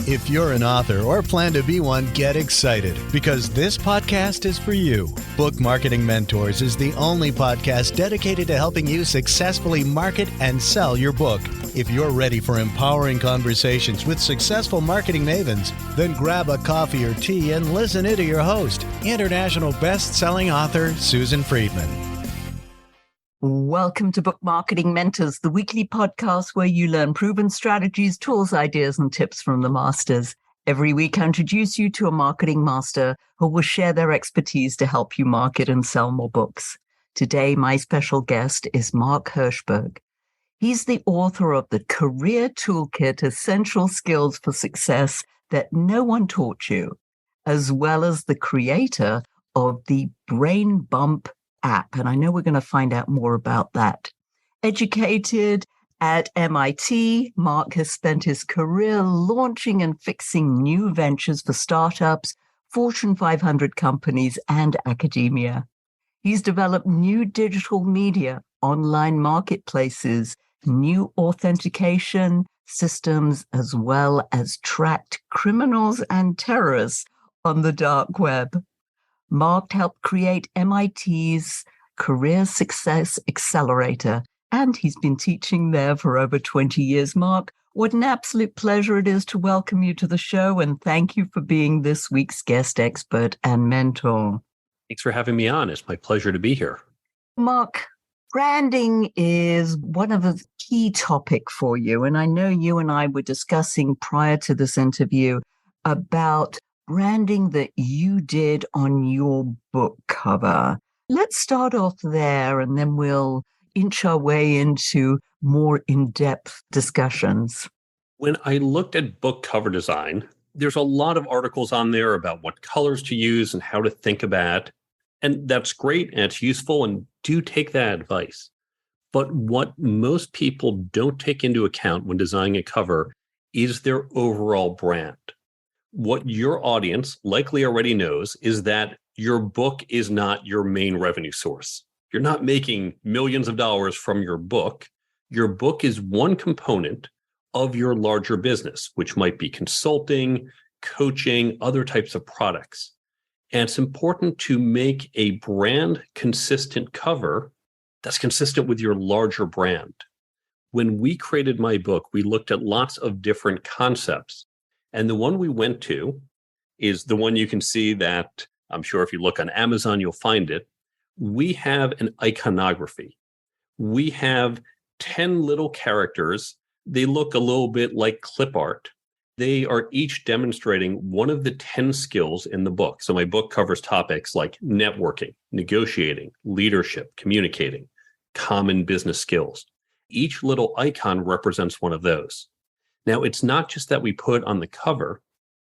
If you're an author or plan to be one, get excited because this podcast is for you. Book Marketing Mentors is the only podcast dedicated to helping you successfully market and sell your book. If you're ready for empowering conversations with successful marketing mavens, then grab a coffee or tea and listen in to your host, international best-selling author Susan Friedman. Welcome to Book Marketing Mentors, the weekly podcast where you learn proven strategies, tools, ideas, and tips from the masters. Every week, I introduce you to a marketing master who will share their expertise to help you market and sell more books. Today, my special guest is Mark Herschberg. He's the author of the Career Toolkit, Essential Skills for Success That No One Taught You, as well as the creator of the Brain Bump app. And I know we're going to find out more about that. Educated at MIT, Mark has spent his career launching and fixing new ventures for startups, Fortune 500 companies, and academia. He's developed new digital media, online marketplaces, new authentication systems, as well as tracked criminals and terrorists on the dark web. Mark helped create MIT's Career Success Accelerator, and he's been teaching there for over 20 years. Mark, what an absolute pleasure it is to welcome you to the show, and thank you for being this week's guest expert and mentor. Thanks for having me on. It's my pleasure to be here. Mark, branding is one of the key topic for you, and I know you and I were discussing prior to this interview about branding that you did on your book cover. Let's start off there and then we'll inch our way into more in-depth discussions. When I looked at book cover design, there's a lot of articles on there about what colors to use and how to think about. And that's great and it's useful, and do take that advice. But what most people don't take into account when designing a cover is their overall brand. What your audience likely already knows is that your book is not your main revenue source. You're not making millions of dollars from your book. Your book is one component of your larger business, which might be consulting, coaching, other types of products. And it's important to make a brand consistent cover that's consistent with your larger brand. When we created my book, we looked at lots of different concepts. And the one we went to is the one you can see that I'm sure if you look on Amazon, you'll find it. We have an iconography. We have 10 little characters. They look a little bit like clip art. They are each demonstrating one of the 10 skills in the book. So my book covers topics like networking, negotiating, leadership, communicating, common business skills. Each little icon represents one of those. Now, it's not just that we put it on the cover.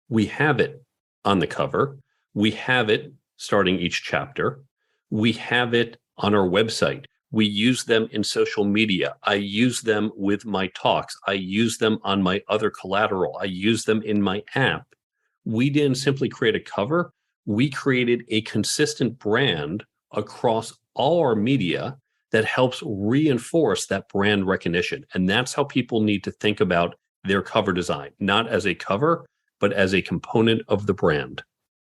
We have it on the cover. We have it starting each chapter. We have it on our website. We use them in social media. I use them with my talks. I use them on my other collateral. I use them in my app. We didn't simply create a cover. We created a consistent brand across all our media that helps reinforce that brand recognition. And that's how people need to think about their cover design, not as a cover, but as a component of the brand.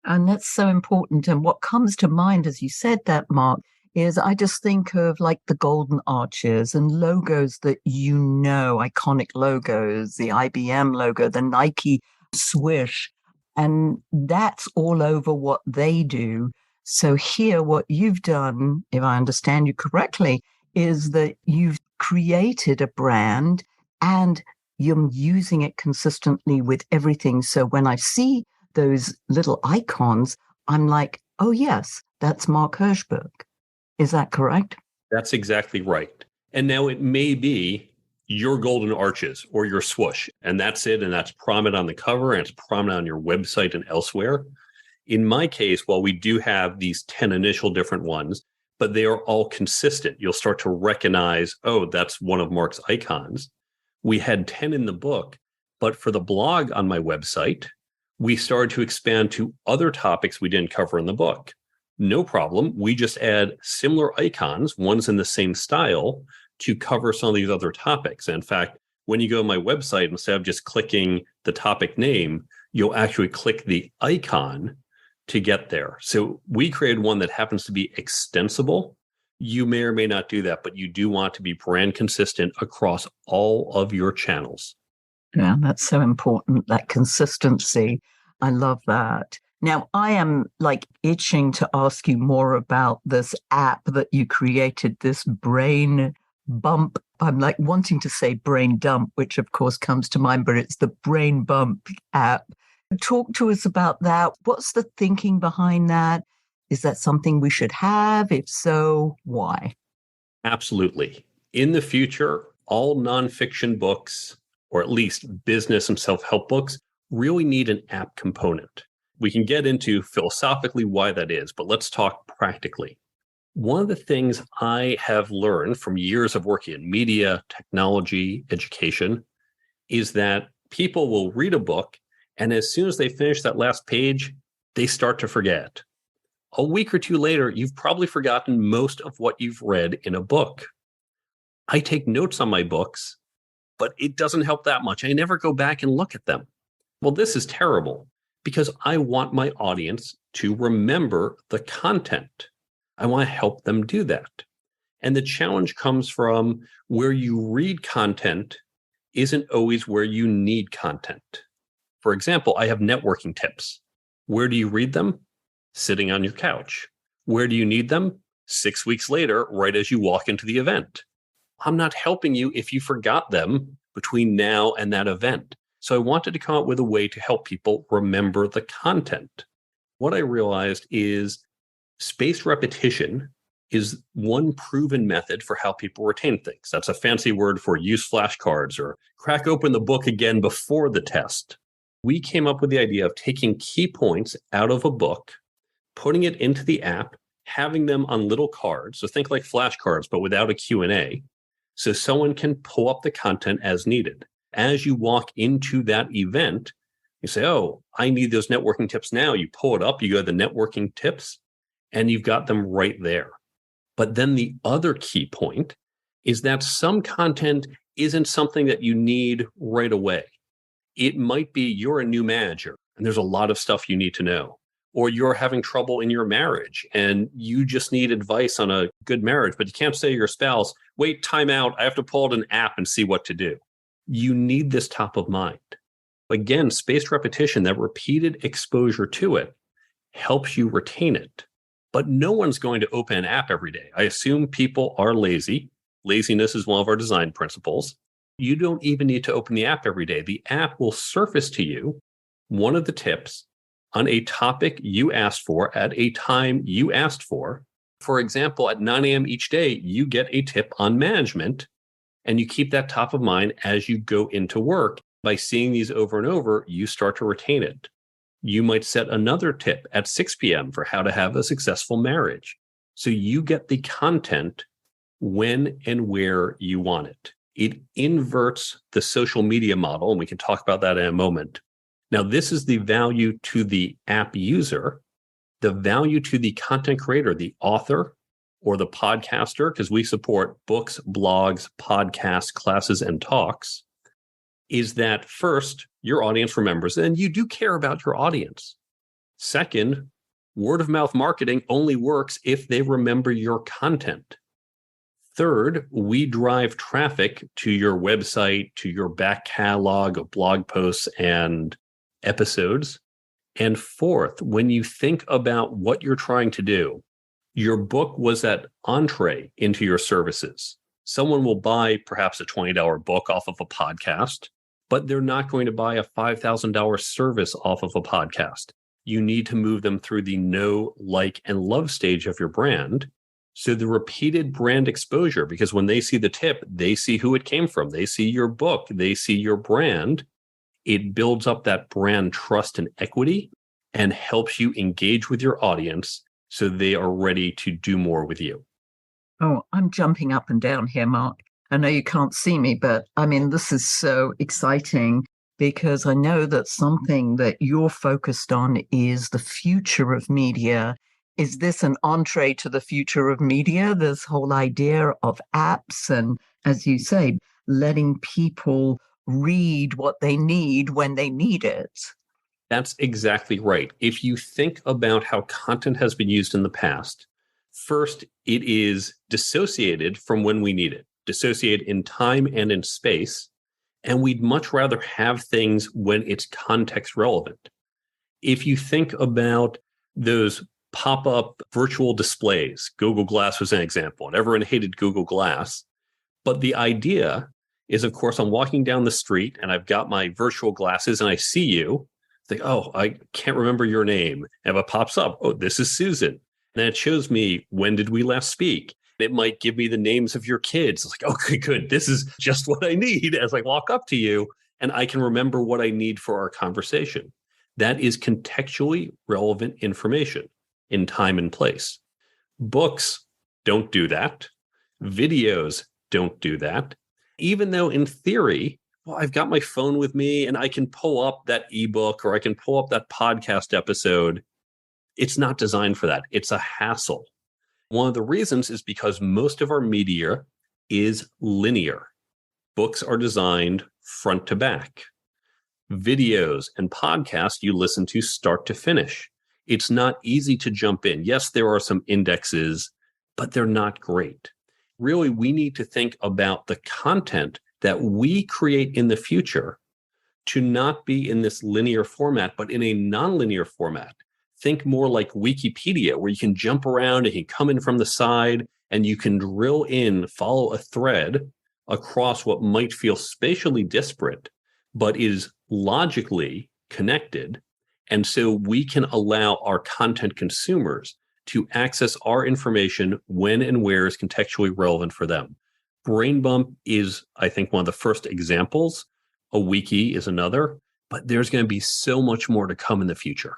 And that's so important. And what comes to mind as you said that, Mark, is I just think of like the golden arches and logos that you know, iconic logos, the IBM logo, the Nike swoosh, and that's all over what they do. So here, what you've done, if I understand you correctly, is that you've created a brand and you're using it consistently with everything. So when I see those little icons, I'm like, oh, yes, that's Mark Herschberg. Is that correct? That's exactly right. And now it may be your golden arches or your swoosh, and that's it. And that's prominent on the cover and it's prominent on your website and elsewhere. In my case, while we do have these 10 initial different ones, but they are all consistent, you'll start to recognize, oh, that's one of Mark's icons. We had 10 in the book, but for the blog on my website, we started to expand to other topics we didn't cover in the book. No problem. We just add similar icons, ones in the same style, to cover some of these other topics. And in fact, When you go to my website, instead of just clicking the topic name, you'll actually click the icon to get there. So we created one that happens to be extensible. You may or may not do that, but you do want to be brand consistent across all of your channels. Yeah, that's so important, that consistency. I love that. Now, I am like itching to ask you more about this app that you created, this brain bump. I'm like wanting to say brain dump, which of course comes to mind, but it's the brain bump app. Talk to us about that. What's the thinking behind that? Is that something we should have? If so, why? Absolutely. In the future, all nonfiction books, or at least business and self-help books, really need an app component. We can get into philosophically why that is, but let's talk practically. One of the things I have learned from years of working in media, technology, education, is that people will read a book, and as soon as they finish that last page, they start to forget. A week or two later, you've probably forgotten most of what you've read in a book. I take notes on my books, but it doesn't help that much. I never go back and look at them. Well, this is terrible because I want my audience to remember the content. I want to help them do that. And the challenge comes from where you read content isn't always where you need content. For example, I have networking tips. Where do you read them? Sitting on your couch. Where do you need them? 6 weeks later, right as you walk into the event. I'm not helping you if you forgot them between now and that event. So I wanted to come up with a way to help people remember the content. What I realized is spaced repetition is one proven method for how people retain things. That's a fancy word for use flashcards or crack open the book again before the test. We came up with the idea of taking key points out of a book, putting it into the app, having them on little cards. So think like flashcards, but without a Q&A. So someone can pull up the content as needed. As you walk into that event, you say, oh, I need those networking tips now. You pull it up, you go to the networking tips, and you've got them right there. But then the other key point is that some content isn't something that you need right away. It might be you're a new manager and there's a lot of stuff you need to know, or you're having trouble in your marriage and you just need advice on a good marriage, but you can't say to your spouse, wait, time out, I have to pull out an app and see what to do. You need this top of mind. Again, spaced repetition, that repeated exposure to it helps you retain it. But no one's going to open an app every day. I assume people are lazy. Laziness is one of our design principles. You don't even need to open the app every day. The app will surface to you one of the tips on a topic you asked for at a time you asked for. For example, at 9 a.m. each day, you get a tip on management, and you keep that top of mind as you go into work. By seeing these over and over, you start to retain it. You might set another tip at 6 p.m. for how to have a successful marriage. So you get the content when and where you want it. It inverts the social media model, and we can talk about that in a moment. Now, this is the value to the app user, the value to the content creator, the author, or the podcaster, because we support books, blogs, podcasts, classes, and talks, is that first, your audience remembers, and you do care about your audience. Second, word of mouth marketing only works if they remember your content. Third, we drive traffic to your website, to your back catalog of blog posts and episodes. And fourth, when you think about what you're trying to do, your book was that entree into your services. Someone will buy perhaps a $20 book off of a podcast, but they're not going to buy a $5,000 service off of a podcast. You need to move them through the know, like, and love stage of your brand. So the repeated brand exposure, because when they see the tip, they see who it came from. They see your book, they see your brand. It builds up that brand trust and equity and helps you engage with your audience so they are ready to do more with you. Oh, I'm jumping up and down here, Mark. I know you can't see me, but I mean, this is so exciting because I know that something that you're focused on is the future of media. Is this an entree to the future of media? This whole idea of apps and, as you say, letting people read what they need when they need it. That's exactly right. If you think about how content has been used in the past, first, it is dissociated from when we need it, dissociated in time and in space. And we'd much rather have things when it's context relevant. If you think about those pop-up virtual displays, Google Glass was an example, and everyone hated Google Glass. But the idea is, of course, I'm walking down the street and I've got my virtual glasses and I see you. Think, oh, I can't remember your name. And if it pops up, oh, this is Susan. And then it shows me, when did we last speak? It might give me the names of your kids. It's like, okay, good. This is just what I need as I walk up to you. And I can remember what I need for our conversation. That is contextually relevant information in time and place. Books don't do that. Videos don't do that. Even though in theory, well, I've got my phone with me and I can pull up that ebook or I can pull up that podcast episode. It's not designed for that. It's a hassle. One of the reasons is because most of our media is linear. Books are designed front to back. Videos and podcasts you listen to start to finish. It's not easy to jump in. Yes, there are some indexes, but they're not great. Really, we need to think about the content that we create in the future to not be in this linear format, but in a nonlinear format. Think more like Wikipedia, where you can jump around and you can come in from the side and you can drill in, follow a thread across what might feel spatially disparate, but is logically connected. And so we can allow our content consumers to access our information when and where is contextually relevant for them. Brain Bump is, I think, one of the first examples. A wiki is another, but there's going to be so much more to come in the future.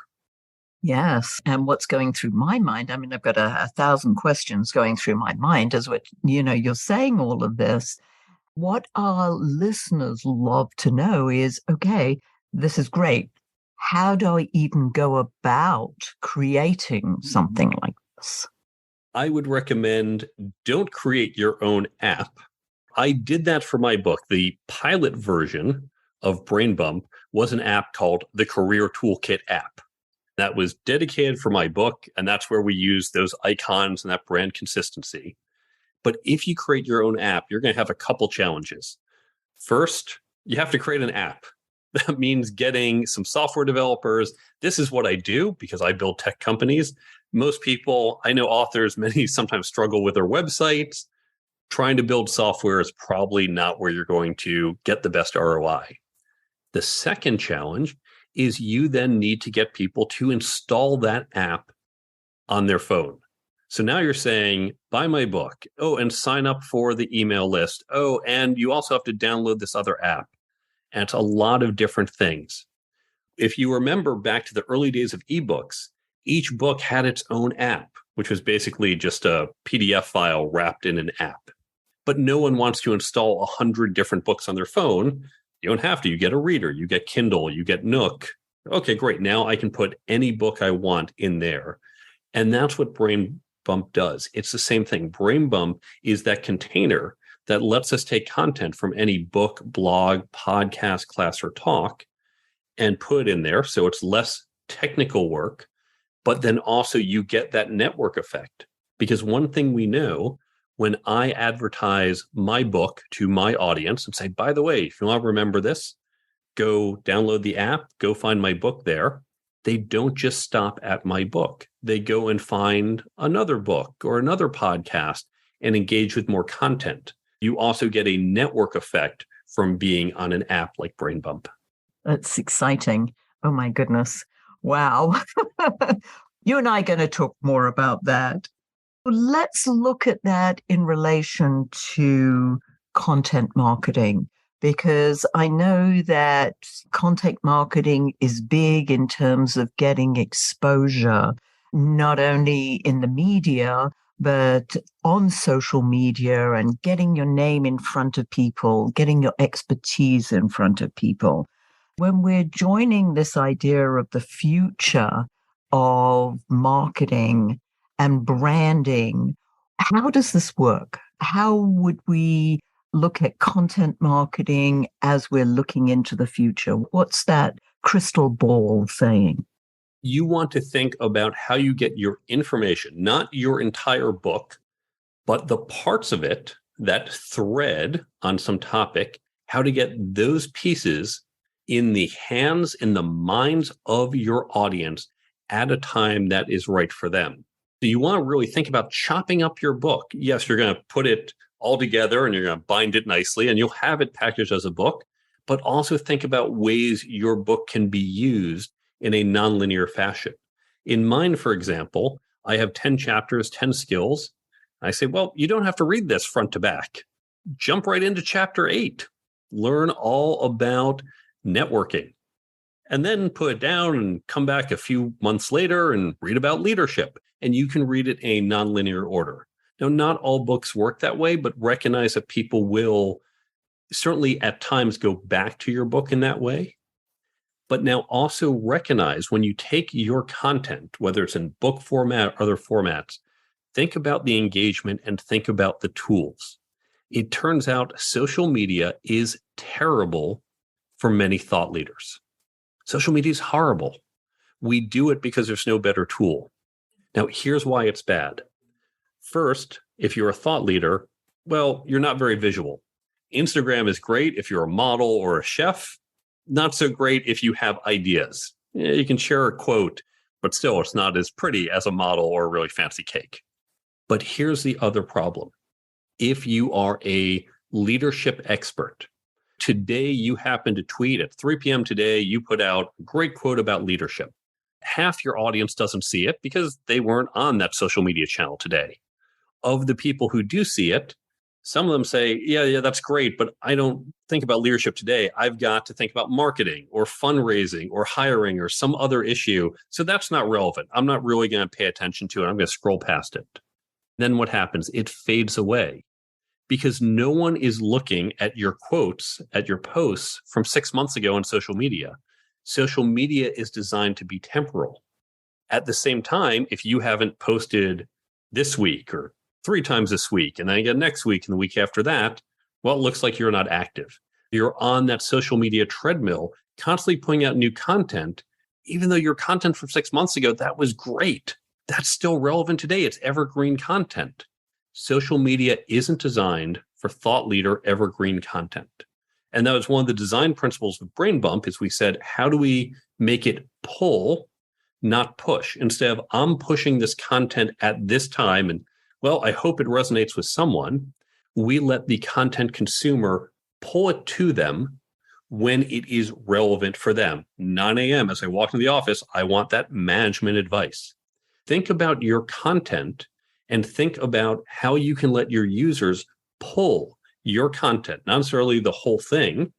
Yes. And what's going through my mind, I mean, I've got a 1,000 questions going through my mind as what, you're saying all of this. What our listeners love to know is, okay, this is great. How do I even go about creating something like this? I would recommend don't create your own app. I did that for my book. The pilot version of Brain Bump was an app called the Career Toolkit app. That was dedicated for my book, and that's where we use those icons and that brand consistency. But if you create your own app, you're going to have a couple challenges. First, you have to create an app. That means getting some software developers. This is what I do because I build tech companies. Most people, I know authors, many sometimes struggle with their websites. Trying to build software is probably not where you're going to get the best ROI. The second challenge is you then need to get people to install that app on their phone. So now you're saying, buy my book. Oh, and sign up for the email list. Oh, and you also have to download this other app. And it's a lot of different things. If you remember back to the early days of ebooks, each book had its own app, which was basically just a PDF file wrapped in an app. But no one wants to install 100 different books on their phone. You don't have to. You get a reader, you get Kindle, you get Nook. Okay, great. Now I can put any book I want in there. And that's what Brain Bump does. It's the same thing. Brain Bump is that container that lets us take content from any book, blog, podcast, class, or talk and put it in there. So it's less technical work, but then also you get that network effect. Because one thing we know, when I advertise my book to my audience and say, by the way, if you want to remember this, go download the app, go find my book there. They don't just stop at my book. They go and find another book or another podcast and engage with more content. You also get a network effect from being on an app like Brain Bump. That's exciting. Oh, my goodness. Wow. You and I are going to talk more about that. Let's look at that in relation to content marketing, because I know that content marketing is big in terms of getting exposure, not only in the media, but on social media and getting your name in front of people, getting your expertise in front of people. When we're joining this idea of the future of marketing and branding, how does this work? How would we look at content marketing as we're looking into the future? What's that crystal ball saying? You want to think about how you get your information, not your entire book, but the parts of it, that thread on some topic, how to get those pieces in the hands, in the minds of your audience at a time that is right for them. So you want to really think about chopping up your book. Yes, you're going to put it all together and you're going to bind it nicely and you'll have it packaged as a book, but also think about ways your book can be used in a nonlinear fashion. In mine, for example, I have 10 chapters, 10 skills. I say, well, you don't have to read this front to back. Jump right into chapter 8. Learn all about networking. And then put it down and come back a few months later and read about leadership. And you can read it in a nonlinear order. Now, not all books work that way, but recognize that people will certainly at times go back to your book in that way. But now also recognize when you take your content, whether it's in book format or other formats, think about the engagement and think about the tools. It turns out social media is terrible for many thought leaders. Social media is horrible. We do it because there's no better tool. Now, here's why it's bad. First, if you're a thought leader, well, you're not very visual. Instagram is great if you're a model or a chef. Not so great if you have ideas. You can share a quote, but still it's not as pretty as a model or a really fancy cake. But here's the other problem. If you are a leadership expert, today you happen to tweet at 3 p.m. today, you put out a great quote about leadership. Half your audience doesn't see it because they weren't on that social media channel today. Of the people who do see it, some of them say, yeah, that's great, but I don't think about leadership today. I've got to think about marketing or fundraising or hiring or some other issue. So that's not relevant. I'm not really going to pay attention to it. I'm going to scroll past it. Then what happens? It fades away because no one is looking at your quotes, at your posts from 6 months ago on social media. Social media is designed to be temporal. At the same time, if you haven't posted this week or 3 times this week, and then again next week and the week after that, well, it looks like you're not active. You're on that social media treadmill, constantly putting out new content, even though your content from 6 months ago, that was great. That's still relevant today. It's evergreen content. Social media isn't designed for thought leader evergreen content. And that was one of the design principles of Brain Bump is we said, how do we make it pull, not push? Instead of I'm pushing this content at this time and well, I hope it resonates with someone. We let the content consumer pull it to them when it is relevant for them. 9 a.m. as I walk into the office, I want that management advice. Think about your content and think about how you can let your users pull your content, not necessarily the whole thing,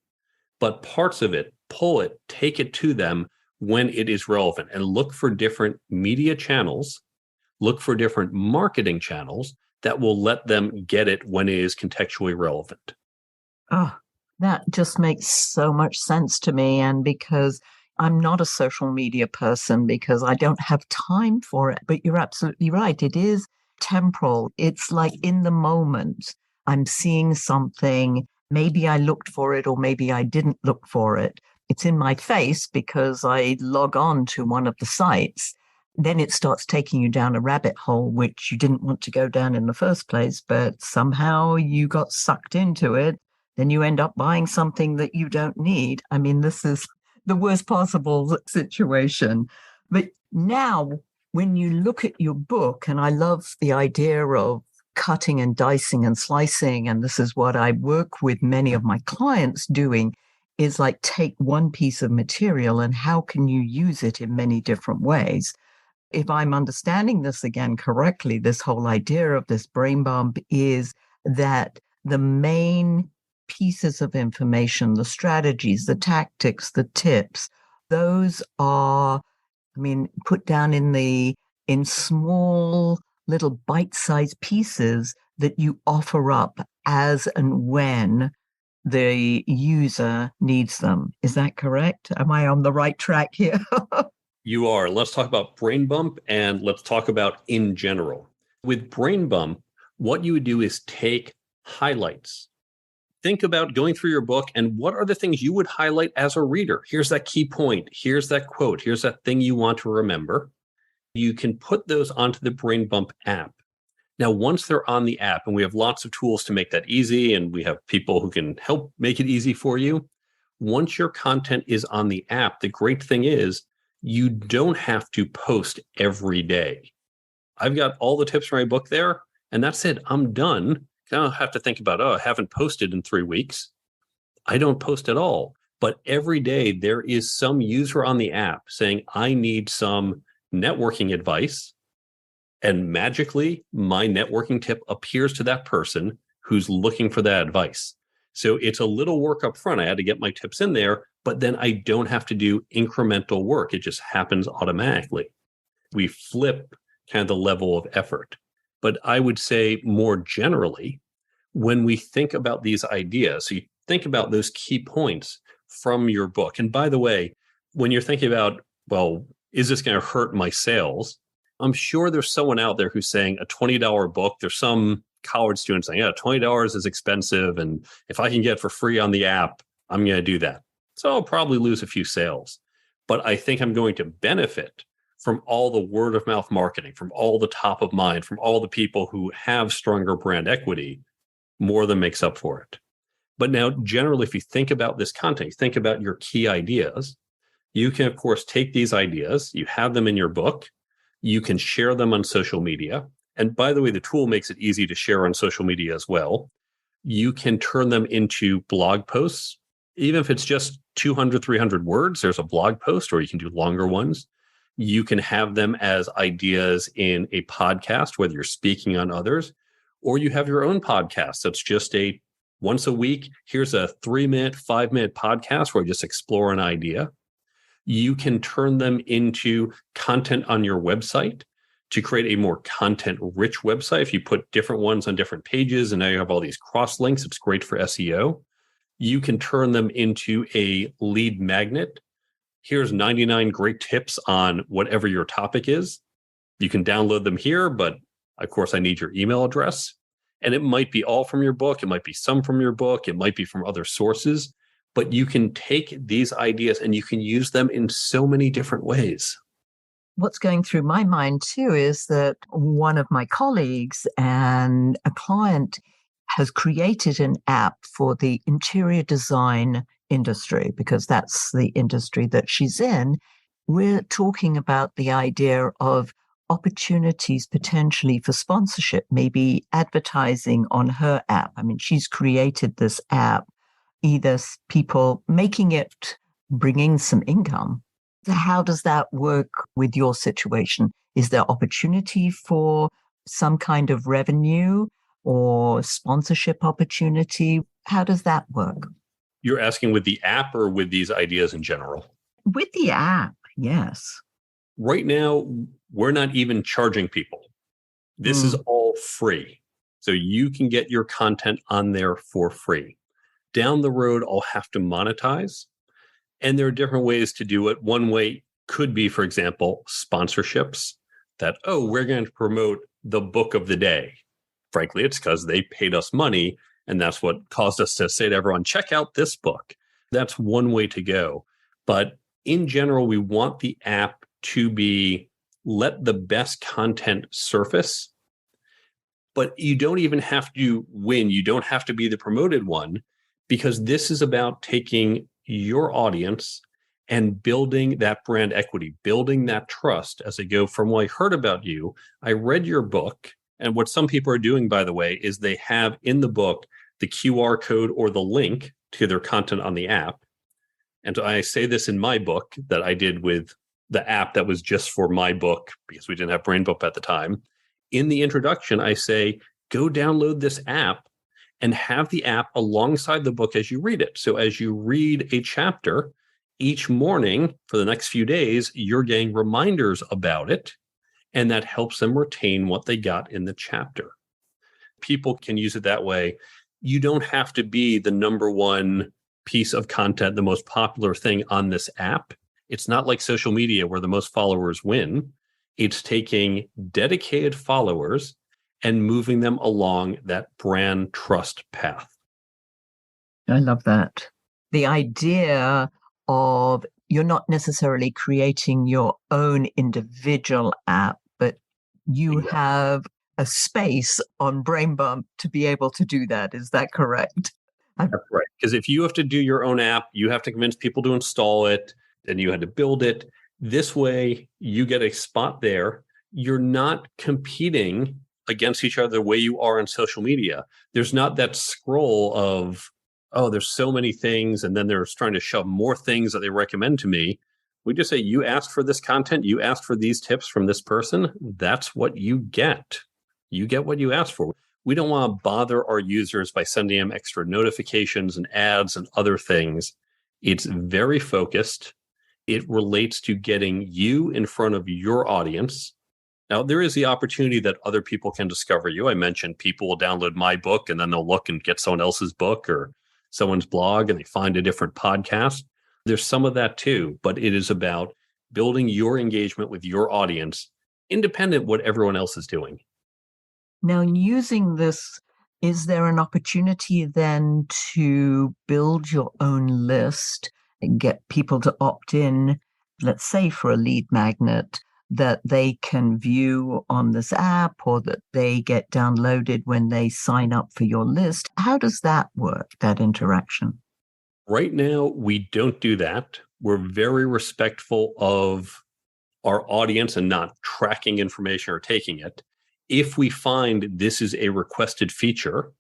but parts of it, pull it, take it to them when it is relevant, and look for different media channels. Look for different marketing channels that will let them get it when it is contextually relevant. Oh, that just makes so much sense to me. And because I'm not a social media person, because I don't have time for it. But you're absolutely right. It is temporal. It's like in the moment, I'm seeing something. Maybe I looked for it or maybe I didn't look for it. It's in my face because I log on to one of the sites. Then it starts taking you down a rabbit hole, which you didn't want to go down in the first place, but somehow you got sucked into it. Then you end up buying something that you don't need. I mean, this is the worst possible situation. But now, when you look at your book, and I love the idea of cutting and dicing and slicing, and this is what I work with many of my clients doing, is like take one piece of material and how can you use it in many different ways. If I'm understanding this again correctly, this whole idea of this brain bump is that the main pieces of information, the strategies, the tactics, the tips, those are, put down in small little bite-sized pieces that you offer up as and when the user needs them. Is that correct? Am I on the right track here? You are. Let's talk about Brain Bump and let's talk about in general. With Brain Bump, what you would do is take highlights think about going through your book and what are the things you would highlight as a reader? Here's that key point. Here's that quote. Here's that thing you want to remember. You can put those onto the Brain Bump app. Now, once they're on the app, and we have lots of tools to make that easy, and we have people who can help make it easy for you. Once your content is on the app, the great thing is you don't have to post every day. I've got all the tips from my book there, and that's it. I'm done. I don't have to think about, I haven't posted in 3 weeks. I don't post at all. But every day there is some user on the app saying, I need some networking advice. And magically, my networking tip appears to that person who's looking for that advice. So it's a little work up front. I had to get my tips in there, but then I don't have to do incremental work. It just happens automatically. We flip kind of the level of effort. But I would say more generally, when we think about these ideas, so you think about those key points from your book. And by the way, when you're thinking about, well, is this going to hurt my sales? I'm sure there's someone out there who's saying a $20 book. There's some college students saying, yeah, $20 is expensive. And if I can get it for free on the app, I'm going to do that. So I'll probably lose a few sales. But I think I'm going to benefit from all the word of mouth marketing, from all the top of mind, from all the people who have stronger brand equity, more than makes up for it. But now, generally, if you think about this content, you think about your key ideas, you can, of course, take these ideas, you have them in your book, you can share them on social media. And by the way, the tool makes it easy to share on social media as well. You can turn them into blog posts. Even if it's just 200, 300 words, there's a blog post, or you can do longer ones. You can have them as ideas in a podcast, whether you're speaking on others, or you have your own podcast. That's just a once a week, here's a 3-minute, 5-minute podcast where I just explore an idea. You can turn them into content on your website to create a more content-rich website. If you put different ones on different pages and now you have all these cross links, it's great for SEO. You can turn them into a lead magnet. Here's 99 great tips on whatever your topic is. You can download them here, but of course, I need your email address. And it might be all from your book. It might be some from your book. It might be from other sources. But you can take these ideas and you can use them in so many different ways. What's going through my mind too is that one of my colleagues and a client has created an app for the interior design industry, because that's the industry that she's in. We're talking about the idea of opportunities potentially for sponsorship, maybe advertising on her app. I mean, she's created this app, either people making it, bringing some income. How does that work with your situation? Is there opportunity for some kind of revenue or sponsorship opportunity? How does that work? You're asking with the app or with these ideas in general? With the app, yes. Right now, we're not even charging people. This is all free. So you can get your content on there for free. Down the road, I'll have to monetize. And there are different ways to do it. One way could be, for example, sponsorships that, we're going to promote the book of the day. Frankly, it's because they paid us money. And that's what caused us to say to everyone, check out this book. That's one way to go. But in general, we want the app to be let the best content surface. But you don't even have to win. You don't have to be the promoted one, because this is about taking your audience and building that brand equity, building that trust as they go from, well, I heard about you, I read your book. And what some people are doing, by the way, is they have in the book the QR code or the link to their content on the app. And so I say this in my book that I did with the app that was just for my book, because we didn't have Brain Book at the time. In the introduction, I say, go download this app and have the app alongside the book as you read it. So as you read a chapter, each morning for the next few days, you're getting reminders about it. And that helps them retain what they got in the chapter. People can use it that way. You don't have to be the number one piece of content, the most popular thing on this app. It's not like social media where the most followers win. It's taking dedicated followers and moving them along that brand trust path. I love that. The idea of you're not necessarily creating your own individual app, but you have a space on BrainBump to be able to do that. Is that correct? That's right. Because if you have to do your own app, you have to convince people to install it, then you had to build it. This way, you get a spot there. You're not competing against each other the way you are on social media. There's not that scroll of, oh, there's so many things, and then they're trying to shove more things that they recommend to me. We just say, you asked for this content, you asked for these tips from this person. That's what you get. You get what you asked for. We don't want to bother our users by sending them extra notifications and ads and other things. It's very focused. It relates to getting you in front of your audience. Now, there is the opportunity that other people can discover you. I mentioned people will download my book and then they'll look and get someone else's book or someone's blog and they find a different podcast. There's some of that too, but it is about building your engagement with your audience, independent of what everyone else is doing. Now, using this, is there an opportunity then to build your own list and get people to opt in, let's say for a lead magnet that they can view on this app or that they get downloaded when they sign up for your list? How does that work, that interaction? Right now, we don't do that. We're very respectful of our audience and not tracking information or taking it. If we find this is a requested feature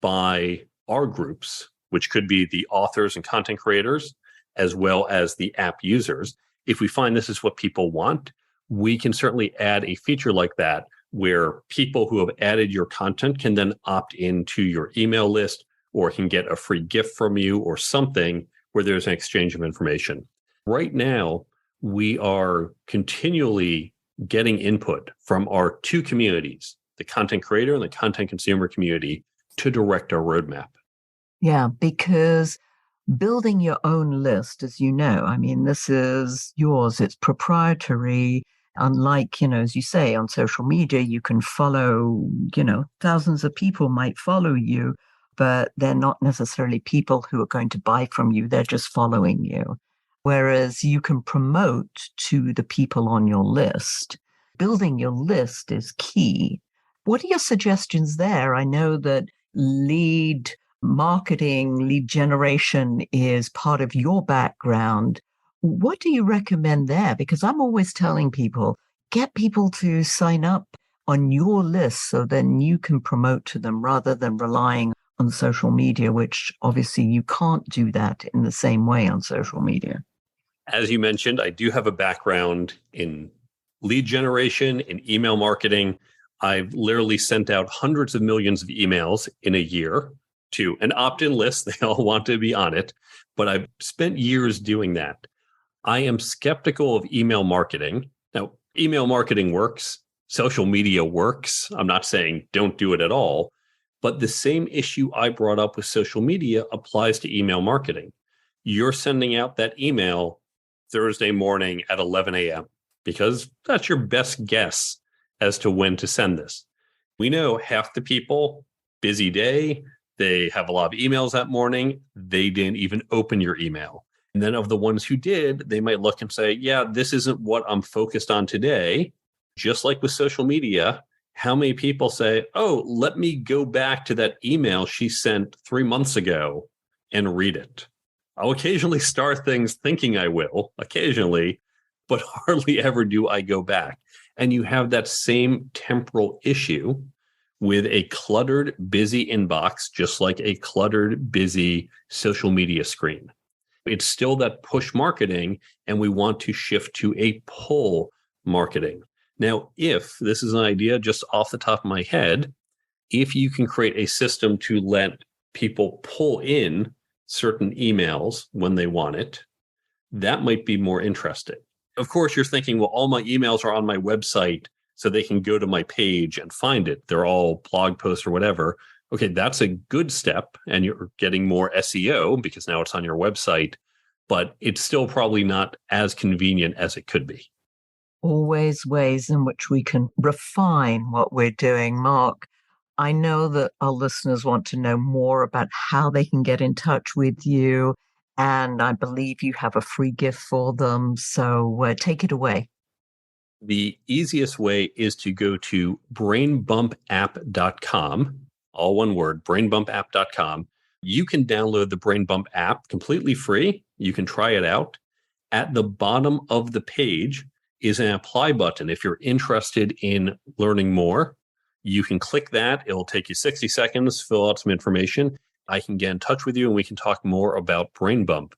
by our groups, which could be the authors and content creators, as well as the app users, if we find this is what people want, we can certainly add a feature like that where people who have added your content can then opt into your email list or can get a free gift from you or something where there's an exchange of information. Right now, we are continually getting input from our two communities, the content creator and the content consumer community, to direct our roadmap. Yeah, because building your own list, as you know, I mean, this is yours, it's proprietary. Unlike, as you say, on social media, you can follow, thousands of people might follow you, but they're not necessarily people who are going to buy from you. They're just following you. Whereas you can promote to the people on your list. Building your list is key. What are your suggestions there? I know that lead marketing, lead generation is part of your background. What do you recommend there? Because I'm always telling people, get people to sign up on your list so then you can promote to them rather than relying on social media, which obviously you can't do that in the same way on social media. As you mentioned, I do have a background in lead generation, in email marketing. I've literally sent out hundreds of millions of emails in a year to an opt-in list. They all want to be on it, but I've spent years doing that. I am skeptical of email marketing. Now, email marketing works. Social media works. I'm not saying don't do it at all, but the same issue I brought up with social media applies to email marketing. You're sending out that email Thursday morning at 11 a.m. because that's your best guess as to when to send this. We know half the people, busy day, they have a lot of emails that morning, they didn't even open your email. And then of the ones who did, they might look and say, yeah, this isn't what I'm focused on today. Just like with social media, how many people say, oh, let me go back to that email she sent 3 months ago and read it. I'll occasionally start things thinking I will, occasionally, but hardly ever do I go back. And you have that same temporal issue with a cluttered, busy inbox, just like a cluttered, busy social media screen. It's still that push marketing, and we want to shift to a pull marketing. Now, if this is an idea just off the top of my head, if you can create a system to let people pull in certain emails when they want it, that might be more interesting. Of course, you're thinking, well, all my emails are on my website, so they can go to my page and find it. They're all blog posts or whatever. Okay, that's a good step, and you're getting more SEO because now it's on your website, but it's still probably not as convenient as it could be. Always ways in which we can refine what we're doing, Mark. I know that our listeners want to know more about how they can get in touch with you. And I believe you have a free gift for them. So take it away. The easiest way is to go to brainbumpapp.com, all one word, brainbumpapp.com. You can download the Brain Bump app completely free. You can try it out. At the bottom of the page is an apply button. If you're interested in learning more, you can click that. It'll take you 60 seconds, fill out some information. I can get in touch with you and we can talk more about Brain Bump.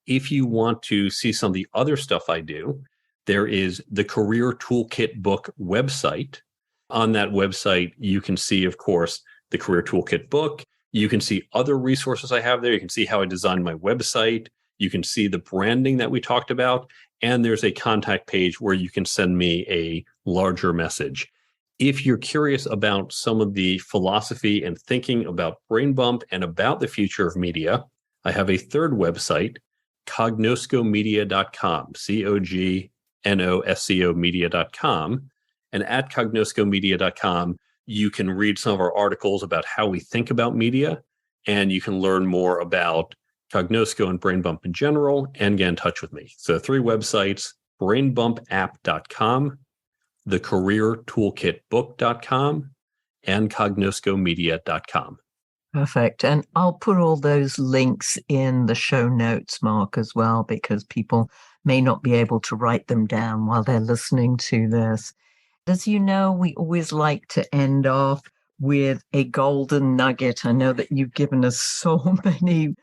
If you want to see some of the other stuff I do, there is the Career Toolkit book website. On that website, you can see, of course, the Career Toolkit book. You can see other resources I have there. You can see how I designed my website. You can see the branding that we talked about. And there's a contact page where you can send me a larger message. If you're curious about some of the philosophy and thinking about Brain Bump and about the future of media, I have a third website, cognoscomedia.com, COGNOSCO media.com. And at cognoscomedia.com, you can read some of our articles about how we think about media, and you can learn more about Cognosco and Brain Bump in general, and get in touch with me. So 3 websites, brainbumpapp.com, thecareertoolkitbook.com, and cognoscomedia.com. Perfect. And I'll put all those links in the show notes, Mark, as well, because people may not be able to write them down while they're listening to this. As you know, we always like to end off with a golden nugget. I know that you've given us so many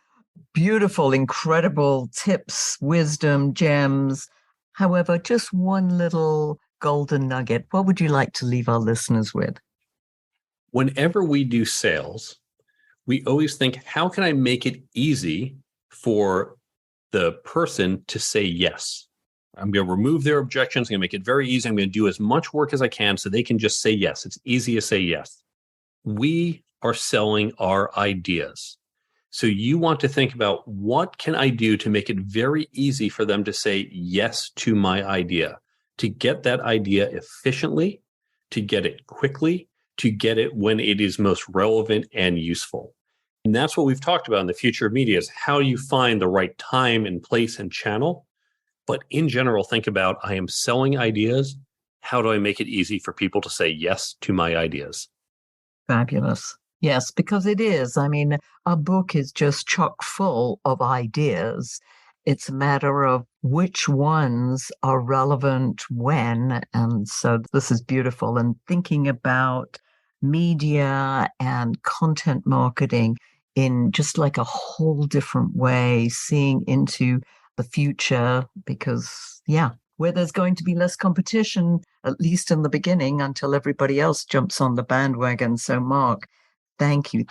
beautiful, incredible tips, wisdom, gems. However, just one little golden nugget. What would you like to leave our listeners with? Whenever we do sales, we always think, how can I make it easy for the person to say yes? I'm going to remove their objections. I'm going to make it very easy. I'm going to do as much work as I can so they can just say yes. It's easy to say yes. We are selling our ideas. So you want to think about, what can I do to make it very easy for them to say yes to my idea, to get that idea efficiently, to get it quickly, to get it when it is most relevant and useful. And that's what we've talked about in the future of media, is how you find the right time and place and channel. But in general, think about, I am selling ideas. How do I make it easy for people to say yes to my ideas? Fabulous. Yes, because it is. I mean, our book is just chock full of ideas. It's a matter of which ones are relevant when. And so this is beautiful. And thinking about media and content marketing in just like a whole different way, seeing into the future, because, where there's going to be less competition, at least in the beginning, until everybody else jumps on the bandwagon. So, Mark, thank you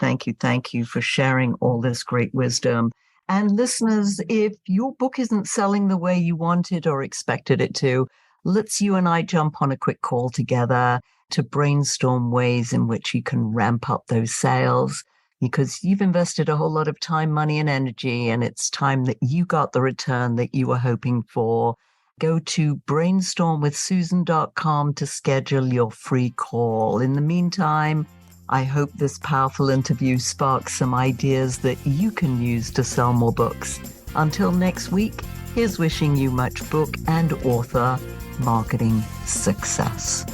for sharing all this great wisdom. And listeners, if your book isn't selling the way you wanted or expected it to, let's you and I jump on a quick call together to brainstorm ways in which you can ramp up those sales, because you've invested a whole lot of time, money, and energy, and it's time that you got the return that you were hoping for. Go to brainstormwithsusan.com to schedule your free call. In the meantime, I hope this powerful interview sparks some ideas that you can use to sell more books. Until next week, here's wishing you much book and author marketing success.